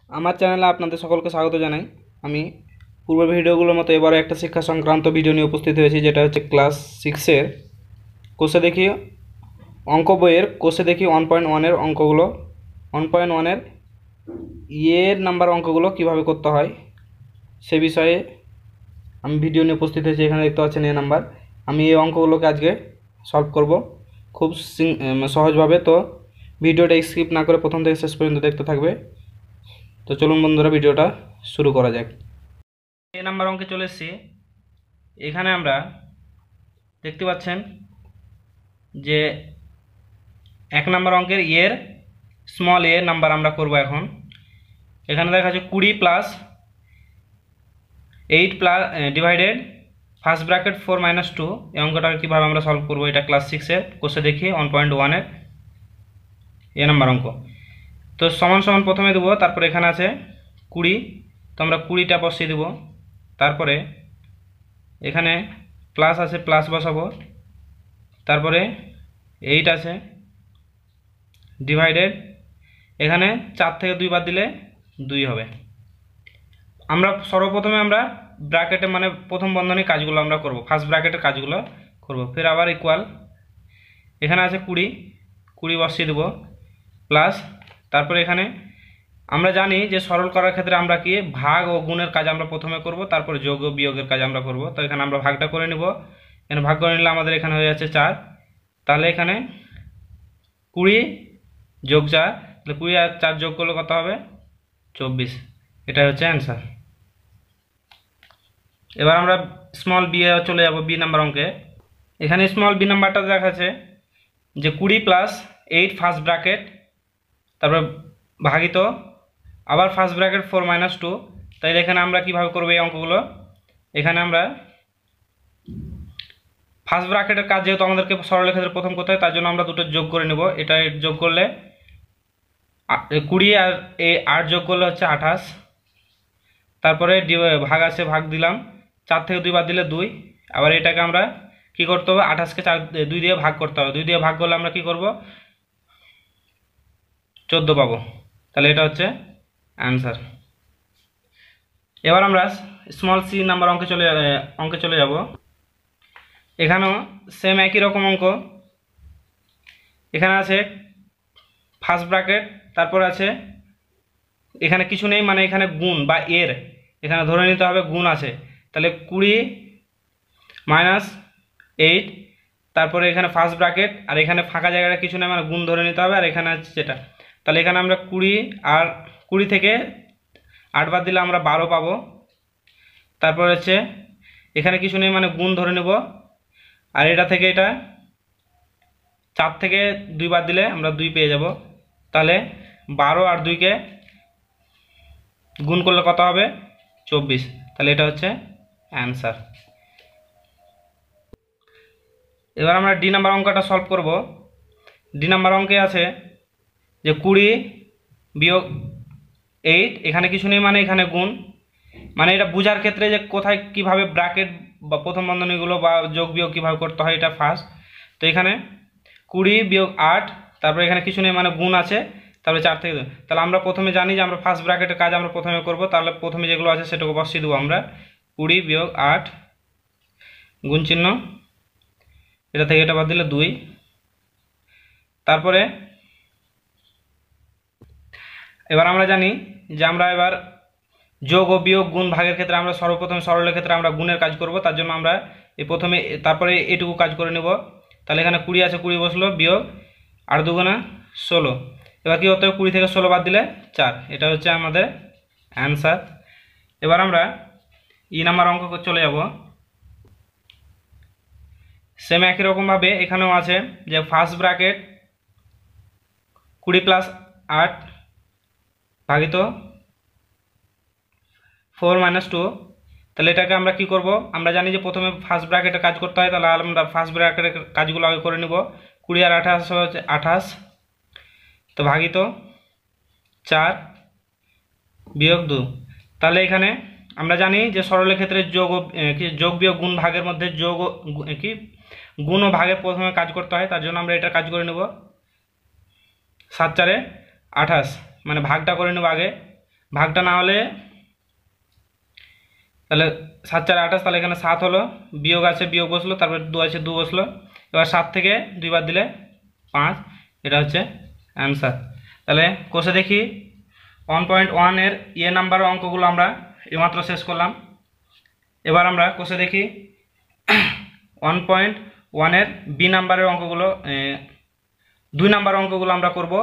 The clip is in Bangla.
আমার চ্যানেলে আপনাদের সকলকে স্বাগত জানাই। আমি পূর্বের ভিডিওগুলোর মতো এবারে একটা শিক্ষা সংক্রান্ত ভিডিও নিয়ে উপস্থিত হয়েছি, যেটা হচ্ছে ক্লাস 6-এর কোষে দেখি অঙ্ক বইয়ের কোষে দেখি 1.1-এর অঙ্কগুলো, 1.1-এর এর নাম্বার অঙ্কগুলো কিভাবে করতে হয় সে বিষয়ে আমি ভিডিও নিয়ে উপস্থিত হয়েছি। এখানে দেখতে পাচ্ছেন এ নাম্বার। আমি এই অঙ্কগুলোকে আজকে সলভ করব খুব সহজভাবে। তো ভিডিওটা স্কিপ না করে প্রথম থেকে শেষ পর্যন্ত দেখতে থাকবে। তো চলুন বন্ধুরা, ভিডিওটা শুরু করা যাক। এ নাম্বার অঙ্কে চলে এসেছি। এখানে আমরা দেখতে পাচ্ছেন যে 1 নাম্বার অঙ্কের এর স্মল এ নাম্বার আমরা করব এখন। এখানে দেখা যাচ্ছে 20 plus 8 plus divided first bracket 4 minus 2। এই অঙ্কটা কীভাবে আমরা সলভ করবো, এটা ক্লাস 6-এর কোষে দেখি 1.1-এর এ নাম্বার অঙ্ক। তো সমান সমান প্রথমে দেবো, তারপরে এখানে আছে 20, তো আমরা 20টা বসিয়ে দেবো। তারপরে এখানে প্লাস আছে, প্লাস বসাবো। তারপরে 8 আছে ডিভাইডেড, এখানে 4 থেকে 2 বাদ দিলে 2 হবে। আমরা সর্বপ্রথমে আমরা ব্র্যাকেটে মানে প্রথম বন্ধনী কাজগুলো আমরা করব, ফার্স্ট ব্র্যাকেটের কাজগুলো করব। ফের আবার ইকুয়াল, এখানে আছে 20 বসিয়ে দেবো প্লাস। তারপরে এখানে আমরা জানি যে সরল করার ক্ষেত্রে আমরা কি ভাগ ও গুণের কাজ আমরা প্রথমে করব, তারপরে যোগ ও বিয়োগের কাজ আমরা করব। তো এখানে আমরা ভাগটা করে নেব। এখানে ভাগ করে নিলে আমাদের এখানে হয়ে যাচ্ছে 4। তাহলে এখানে 20 যোগ 4, তাহলে 20 আর 4 যোগ করলে কত হবে? 24। এটা হচ্ছে অ্যান্সার। এবার আমরা স্মল বি এ চলে যাব, বি নাম্বার অঙ্কে। এখানে স্মল বি নাম্বারটা দেখাচ্ছে যে 20 প্লাস 8 ফার্স্ট ব্র্যাকেট, তারপর ভাগিত আবার ফার্স্ট ব্র্যাকেট 4 মাইনাস 2। তাইলে এখানে আমরা কিভাবে করবো এই অঙ্কগুলো? এখানে আমরা ফার্স্ট ব্র্যাকেটের কাজ যেহেতু আমাদেরকে সরলের ক্ষেত্রে প্রথম করতে হয়, তার জন্য আমরা দুটো যোগ করে নেব। এটা যোগ করলে 20 আর 8 যোগ করলে হচ্ছে 28। তারপরে ভাগ আছে, ভাগ দিলাম, 4 থেকে 2 বাদ দিলে 2। আবার এটাকে আমরা কি করতে হবে? 28কে 2 দিয়ে ভাগ করতে হবে। 2 দিয়ে ভাগ করলে আমরা কি করব? 14 পাবো। তাহলে এটা হচ্ছে অ্যান্সার। এবার আমরা স্মল সি নাম্বার অঙ্কে চলে যাব। এখানেও সেম একই রকম অঙ্ক। এখানে আছে ফার্স্ট ব্র্যাকেট, তারপর আছে এখানে কিছু নেই, মানে এখানে গুণ বা এর এখানে ধরে নিতে হবে গুণ আছে। তাহলে 20 মাইনাস 8, তারপরে এখানে ফার্স্ট ব্র্যাকেট, আর এখানে ফাঁকা জায়গাটা কিছু নেই, মানে গুণ ধরে নিতে হবে। আর এখানে আছে যেটা, তাহলে এখানে আমরা 20 থেকে 8 বাদ দিলে আমরা 12 পাবো। তারপর হচ্ছে এখানে কিছু নেই, মানে গুণ ধরে নেব। আর এটা থেকে এটা 4 থেকে 2 বাদ দিলে আমরা 2 পেয়ে যাব। তাহলে 12 আর 2কে গুণ করলে কত হবে? 24। তাহলে এটা হচ্ছে অ্যান্সার। এবার আমরা ডি নাম্বার অঙ্কটা সলভ করব। ডি নাম্বার অঙ্কে আছে যে 20 বিয়োগ 8, এখানে কিছু নেই, মানে এখানে গুণ। মানে এটা বোঝার ক্ষেত্রে যে কোথায় কিভাবে ব্র্যাকেট বা প্রথম বন্ধনীগুলো বা যোগ বিয়োগ কীভাবে করতে হয়, এটা ফার্স্ট। তো এখানে 20 বিয়োগ 8, তারপরে এখানে কিছু নেই, মানে গুণ আছে, তারপরে 4 থেকে 2। তাহলে আমরা প্রথমে জানি যে আমরা ফার্স্ট ব্র্যাকেটের কাজ আমরা প্রথমে করব। তাহলে প্রথমে যেগুলো আছে সেটাকে বসিয়ে দেবো আমরা। 20 বিয়োগ 8 গুণ চিহ্ন, এটা থেকে এটা বাদ দিলে 2। তারপরে এবার আমরা জানি যে আমরা এবার যোগ ও বিয়োগ গুণ ভাগের ক্ষেত্রে আমরা সর্বপ্রথম সরলের ক্ষেত্রে আমরা গুণের কাজ করব। তার জন্য আমরা এই প্রথমে তারপরে এটুকু কাজ করে নেব। তাহলে এখানে 20 আছে, 20 বসলো, বিয়োগ 8 দুগুণা 16। এবার কি হতে হবে? 20 থেকে 16 বাদ দিলে 4। এটা হচ্ছে আমাদের অ্যান্সার। এবার আমরা ই নাম্বার অঙ্ক চলে যাব। সেম একই রকমভাবে এখানেও আছে যে ফার্স্ট ব্র্যাকেট 20 প্লাস 8 ভাগিত 4 মাইনাস 2। তাহলে এটাকে আমরা কি করব? আমরা জানি যে প্রথমে ফার্স্ট ব্র্যাকেটে কাজ করতে হয়। তাহলে আমরা ফার্স্ট ব্র্যাকেটের কাজগুলো আগে করে নেব। 20 আর 28 হচ্ছে 28, তো ভাগিত 4 বিয়োগ 2। তাহলে এখানে আমরা জানি যে সরলের ক্ষেত্রে যোগ বিয়োগ গুণ ভাগের মধ্যে গুণ ও ভাগের প্রথমে কাজ করতে হয়। তার জন্য আমরা এটা কাজ করে নেব। 7 4 28, মানে ভাগটা করে নেব আগে। ভাগটা না হলে তাহলে 7 4 28, তাহলে এখানে 7 হলো, বিয়োগ আছে বিয়োগ বসলো, তারপরে 2 আছে 2 বসলো। এবার 7 থেকে 2 বাদ দিলে 5, এটা হচ্ছে অ্যান্সার। তাহলে কোষে দেখি 1.1 এর নাম্বারের অঙ্কগুলো আমরা এইমাত্র শেষ করলাম। এবার আমরা কোষে দেখি 1.1 এর বি নাম্বারের অঙ্কগুলো, 2 নাম্বার অঙ্কগুলো আমরা করব।